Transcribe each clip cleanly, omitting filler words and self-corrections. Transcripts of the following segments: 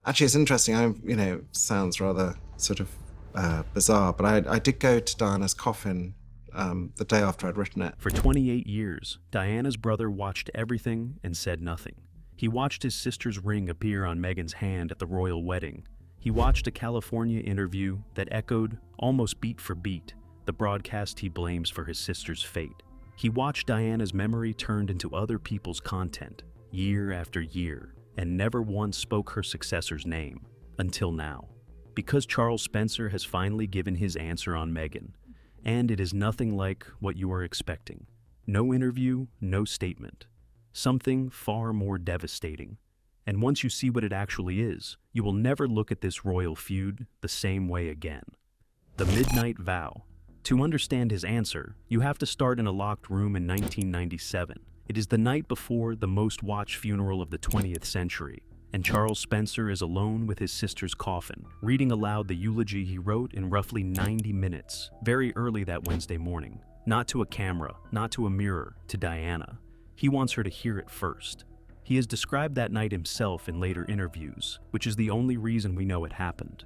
Actually, it's interesting. Sounds rather sort of bizarre, but I did go to Diana's coffin the day after I'd written it. For 28 years, Diana's brother watched everything and said nothing. He watched his sister's ring appear on Meghan's hand at the royal wedding. He watched a California interview that echoed, almost beat for beat, the broadcast he blames for his sister's fate. He watched Diana's memory turned into other people's content, year after year, and never once spoke her successor's name, until now. Because Charles Spencer has finally given his answer on Meghan, and it is nothing like what you are expecting. No interview, no statement. Something far more devastating. And once you see what it actually is, you will never look at this royal feud the same way again. The Midnight Vow. To understand his answer, you have to start in a locked room in 1997. It is the night before the most watched funeral of the 20th century, and Charles Spencer is alone with his sister's coffin, reading aloud the eulogy he wrote in roughly 90 minutes, very early that Wednesday morning. Not to a camera, not to a mirror, to Diana. He wants her to hear it first. He has described that night himself in later interviews, which is the only reason we know it happened.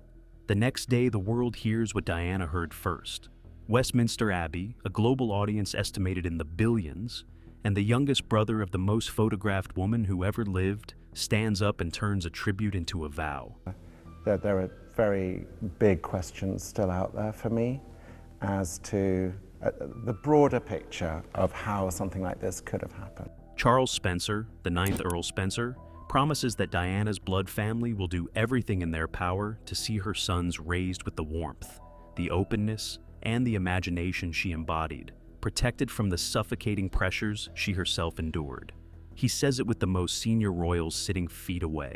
The next day, the world hears what Diana heard first. Westminster Abbey, a global audience estimated in the billions, and the youngest brother of the most photographed woman who ever lived, stands up and turns a tribute into a vow. There are very big questions still out there for me as to the broader picture of how something like this could have happened. Charles Spencer, the 9th Earl Spencer, promises that Diana's blood family will do everything in their power to see her sons raised with the warmth, the openness, and the imagination she embodied, protected from the suffocating pressures she herself endured. He says it with the most senior royals sitting feet away,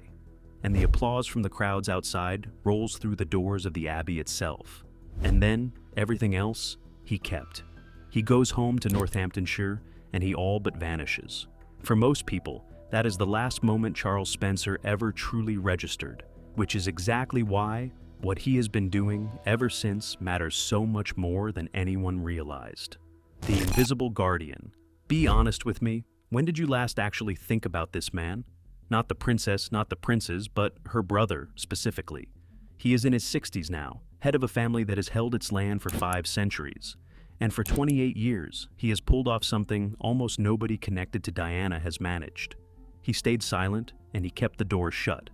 and the applause from the crowds outside rolls through the doors of the Abbey itself. And then, everything else, he kept. He goes home to Northamptonshire, and he all but vanishes. For most people, that is the last moment Charles Spencer ever truly registered, which is exactly why what he has been doing ever since matters so much more than anyone realized. The Invisible Guardian. Be honest with me, when did you last actually think about this man? Not the princess, not the princes, but her brother, specifically. He is in his 60s now, head of a family that has held its land for 5 centuries. And for 28 years, he has pulled off something almost nobody connected to Diana has managed. He stayed silent, and he kept the door shut.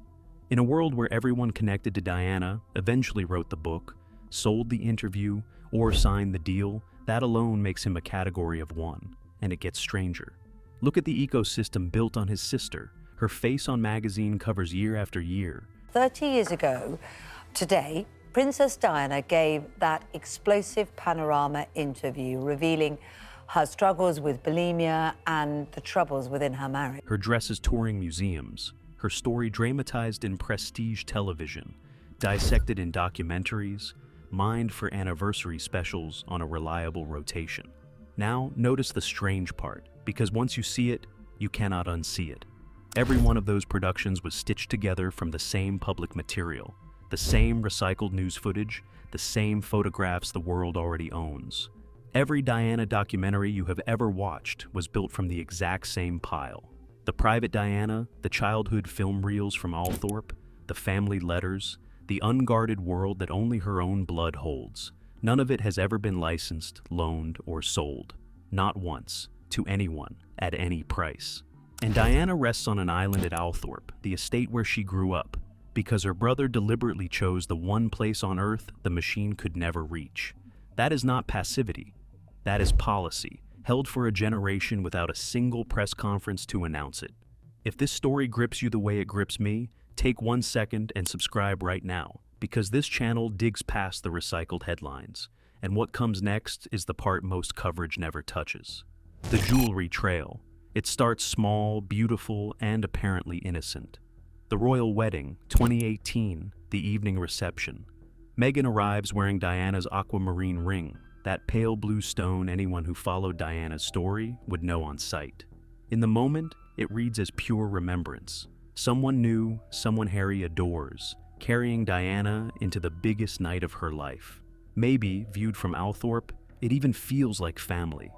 In a world where everyone connected to Diana eventually wrote the book, sold the interview, or signed the deal, that alone makes him a category of one, and it gets stranger. Look at the ecosystem built on his sister. Her face on magazine covers year after year. 30 years ago today, Princess Diana gave that explosive Panorama interview revealing her struggles with bulimia and the troubles within her marriage. Her dresses touring museums, her story dramatized in prestige television, dissected in documentaries, mined for anniversary specials on a reliable rotation. Now, notice the strange part, because once you see it, you cannot unsee it. Every one of those productions was stitched together from the same public material, the same recycled news footage, the same photographs the world already owns. Every Diana documentary you have ever watched was built from the exact same pile. The private Diana, the childhood film reels from Althorpe, the family letters, the unguarded world that only her own blood holds. None of it has ever been licensed, loaned, or sold. Not once, to anyone, at any price. And Diana rests on an island at Althorpe, the estate where she grew up, because her brother deliberately chose the one place on Earth the machine could never reach. That is not passivity. That is policy, held for a generation without a single press conference to announce it. If this story grips you the way it grips me, take 1 second and subscribe right now, because this channel digs past the recycled headlines, and what comes next is the part most coverage never touches. The jewelry trail. It starts small, beautiful, and apparently innocent. The royal wedding, 2018, the evening reception. Meghan arrives wearing Diana's aquamarine ring, that pale blue stone anyone who followed Diana's story would know on sight. In the moment, it reads as pure remembrance. Someone new, someone Harry adores, carrying Diana into the biggest night of her life. Maybe, viewed from Althorpe, it even feels like family.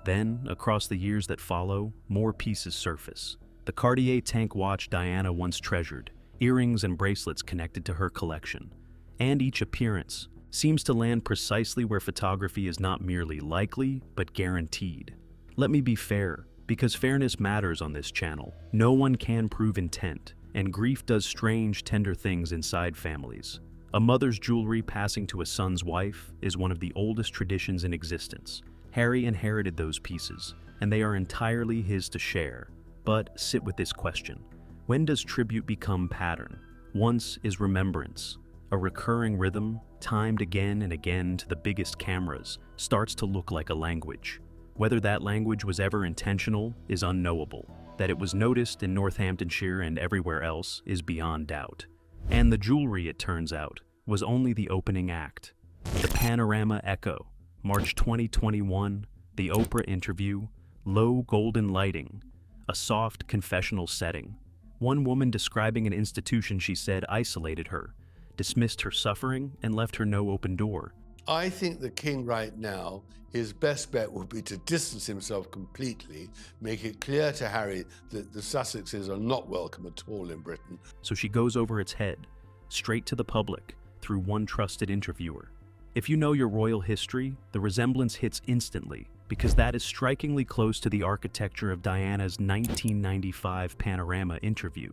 Then, across the years that follow, more pieces surface. The Cartier tank watch Diana once treasured, earrings and bracelets connected to her collection, and each appearance seems to land precisely where photography is not merely likely, but guaranteed. Let me be fair, because fairness matters on this channel. No one can prove intent, and grief does strange, tender things inside families. A mother's jewelry passing to a son's wife is one of the oldest traditions in existence. Harry inherited those pieces, and they are entirely his to share. But sit with this question. When does tribute become pattern? Once is remembrance. A recurring rhythm, timed again and again to the biggest cameras, starts to look like a language. Whether that language was ever intentional is unknowable. That it was noticed in Northamptonshire and everywhere else is beyond doubt. And the jewelry, it turns out, was only the opening act. The Panorama Echo, March 2021, the Oprah interview, low golden lighting, a soft confessional setting. One woman describing an institution she said isolated her, dismissed her suffering, and left her no open door. I think the king right now, his best bet would be to distance himself completely, make it clear to Harry that the Sussexes are not welcome at all in Britain. So she goes over its head, straight to the public, through one trusted interviewer. If you know your royal history, the resemblance hits instantly, because that is strikingly close to the architecture of Diana's 1995 Panorama interview.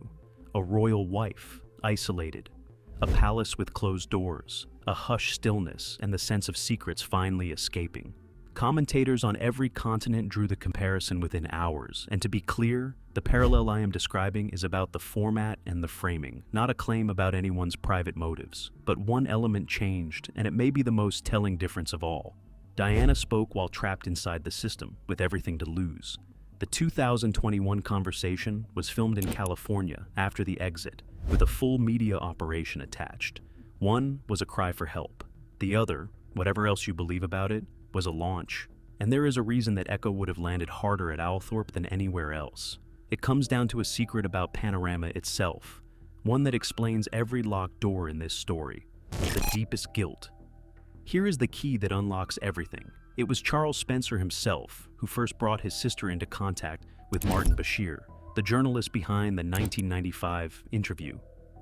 A royal wife, isolated. A palace with closed doors, a hushed stillness, and the sense of secrets finally escaping. Commentators on every continent drew the comparison within hours, and to be clear, the parallel I am describing is about the format and the framing, not a claim about anyone's private motives. But one element changed, and it may be the most telling difference of all. Diana spoke while trapped inside the system, with everything to lose. The 2021 conversation was filmed in California after the exit, with a full media operation attached. One was a cry for help. The other, whatever else you believe about it, was a launch. And there is a reason that Echo would have landed harder at Althorpe than anywhere else. It comes down to a secret about Panorama itself, one that explains every locked door in this story, the deepest guilt. Here is the key that unlocks everything. It was Charles Spencer himself who first brought his sister into contact with Martin Bashir, the journalist behind the 1995 interview.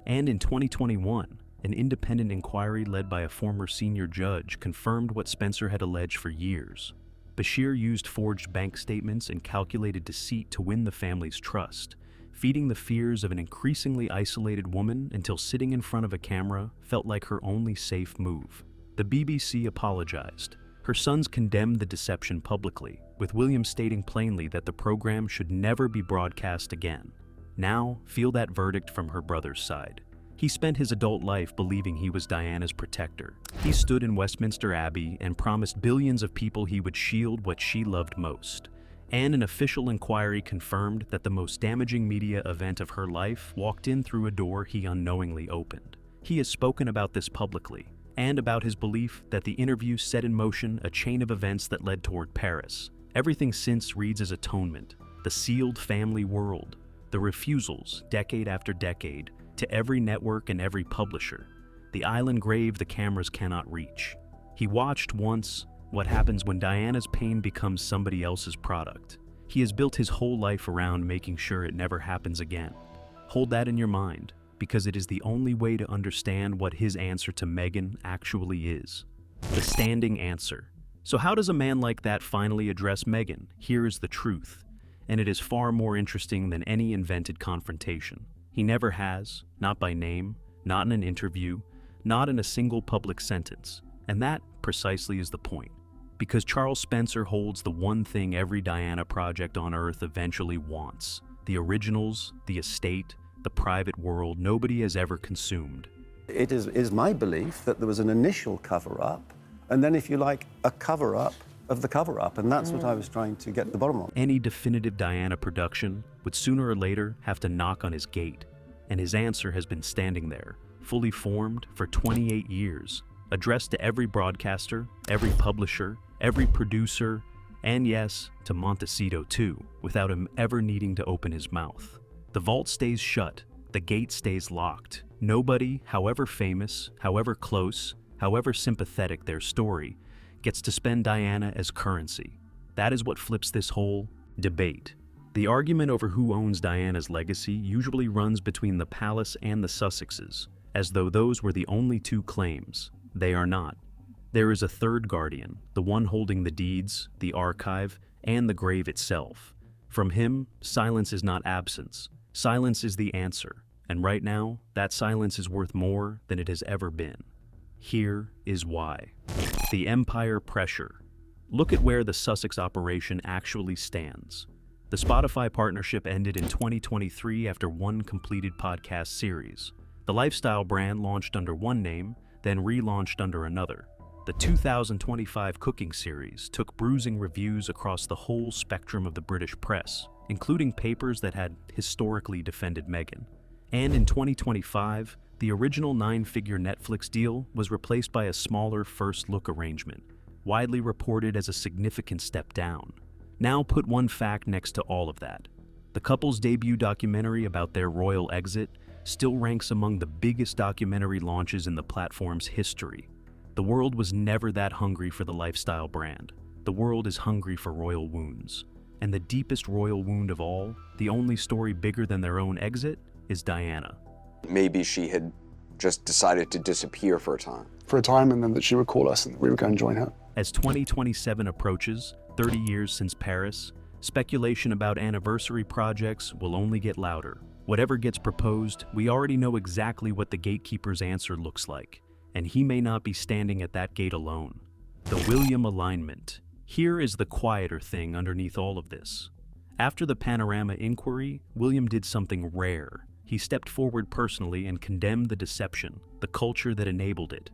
And in 2021, an independent inquiry led by a former senior judge confirmed what Spencer had alleged for years. Bashir used forged bank statements and calculated deceit to win the family's trust, feeding the fears of an increasingly isolated woman until sitting in front of a camera felt like her only safe move. The BBC apologized. Her sons condemned the deception publicly, with William stating plainly that the program should never be broadcast again. Now, feel that verdict from her brother's side. He spent his adult life believing he was Diana's protector. He stood in Westminster Abbey and promised billions of people he would shield what she loved most. And an official inquiry confirmed that the most damaging media event of her life walked in through a door he unknowingly opened. He has spoken about this publicly, and about his belief that the interview set in motion a chain of events that led toward Paris. Everything since reads as atonement, the sealed family world, the refusals, decade after decade, to every network and every publisher, the island grave the cameras cannot reach. He watched once what happens when Diana's pain becomes somebody else's product. He has built his whole life around making sure it never happens again. Hold that in your mind, because it is the only way to understand what his answer to Meghan actually is. The standing answer. So how does a man like that finally address Meghan? Here is the truth, and it is far more interesting than any invented confrontation. He never has, not by name, not in an interview, not in a single public sentence. And that precisely is the point. Because Charles Spencer holds the one thing every Diana project on Earth eventually wants: the originals, the estate, the private world nobody has ever consumed. It is my belief that there was an initial cover-up, and then, if you like, a cover-up of the cover-up, and that's what I was trying to get to the bottom of. Any definitive Diana production would sooner or later have to knock on his gate, and his answer has been standing there, fully formed for 28 years, addressed to every broadcaster, every publisher, every producer, and yes, to Montecito too, without him ever needing to open his mouth. The vault stays shut, the gate stays locked. Nobody, however famous, however close, however sympathetic their story, gets to spend Diana as currency. That is what flips this whole debate. The argument over who owns Diana's legacy usually runs between the palace and the Sussexes, as though those were the only two claims. They are not. There is a third guardian, the one holding the deeds, the archive, and the grave itself. From him, silence is not absence. Silence is the answer, and right now, that silence is worth more than it has ever been. Here is why. The empire pressure. Look at where the Sussex operation actually stands. The Spotify partnership ended in 2023 after one completed podcast series. The lifestyle brand launched under one name, then relaunched under another. The 2025 cooking series took bruising reviews across the whole spectrum of the British press, including papers that had historically defended Meghan. And in 2025, the original 9-figure Netflix deal was replaced by a smaller first-look arrangement, widely reported as a significant step down. Now put one fact next to all of that. The couple's debut documentary about their royal exit still ranks among the biggest documentary launches in the platform's history. The world was never that hungry for the lifestyle brand. The world is hungry for royal wounds. And the deepest royal wound of all, the only story bigger than their own exit, is Diana. Maybe she had just decided to disappear for a time. And then that she would call us and we would go and join her. As 2027 approaches, 30 years since Paris, speculation about anniversary projects will only get louder. Whatever gets proposed, we already know exactly what the gatekeeper's answer looks like, and he may not be standing at that gate alone. The William alignment. Here is the quieter thing underneath all of this. After the Panorama inquiry, William did something rare. He stepped forward personally and condemned the deception, the culture that enabled it,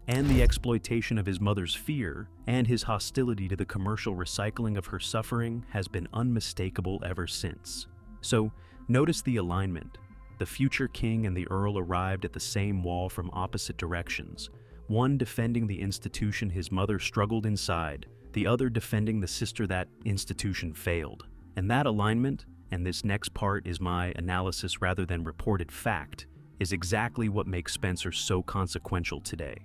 and the exploitation of his mother's fear, and his hostility to the commercial recycling of her suffering has been unmistakable ever since. So, notice the alignment. The future king and the earl arrived at the same wall from opposite directions, one defending the institution his mother struggled inside, the other defending the sister that institution failed. And that alignment, and this next part is my analysis rather than reported fact, is exactly what makes Spencer so consequential today.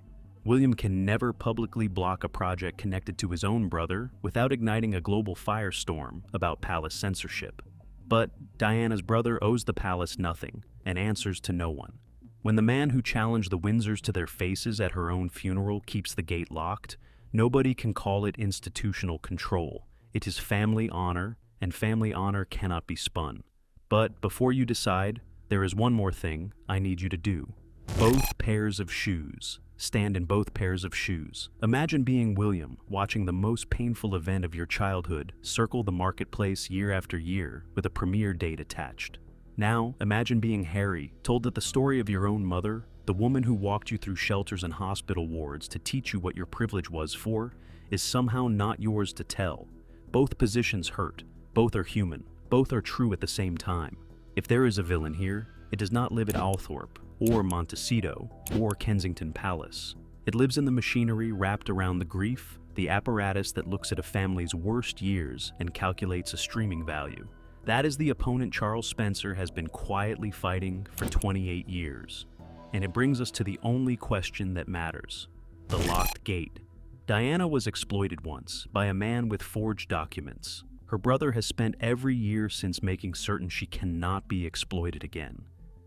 William can never publicly block a project connected to his own brother without igniting a global firestorm about palace censorship. But Diana's brother owes the palace nothing and answers to no one. When the man who challenged the Windsors to their faces at her own funeral keeps the gate locked, nobody can call it institutional control. It is family honor, and family honor cannot be spun. But before you decide, there is one more thing I need you to do. Both pairs of shoes. Stand in both pairs of shoes. Imagine being William, watching the most painful event of your childhood circle the marketplace year after year with a premiere date attached. Now, imagine being Harry, told that the story of your own mother, the woman who walked you through shelters and hospital wards to teach you what your privilege was for, is somehow not yours to tell. Both positions hurt. Both are human. Both are true at the same time. If there is a villain here, it does not live at Althorpe, or Montecito, or Kensington Palace. It lives in the machinery wrapped around the grief, the apparatus that looks at a family's worst years and calculates a streaming value. That is the opponent Charles Spencer has been quietly fighting for 28 years. And it brings us to the only question that matters: the locked gate. Diana was exploited once by a man with forged documents. Her brother has spent every year since making certain she cannot be exploited again.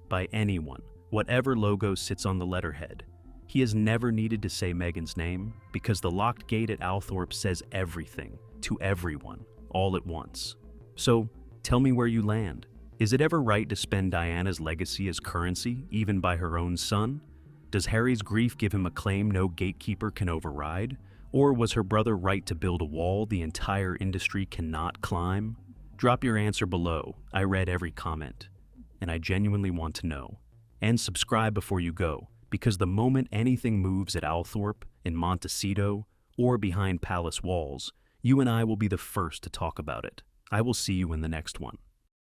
By anyone, whatever logo sits on the letterhead. He has never needed to say Meghan's name because the locked gate at Althorpe says everything to everyone, all at once. So, tell me where you land. Is it ever right to spend Diana's legacy as currency, even by her own son? Does Harry's grief give him a claim no gatekeeper can override? Or was her brother right to build a wall the entire industry cannot climb? Drop your answer below. I read every comment, and I genuinely want to know. And subscribe before you go, because the moment anything moves at Althorpe, in Montecito, or behind palace walls, you and I will be the first to talk about it. I will see you in the next one.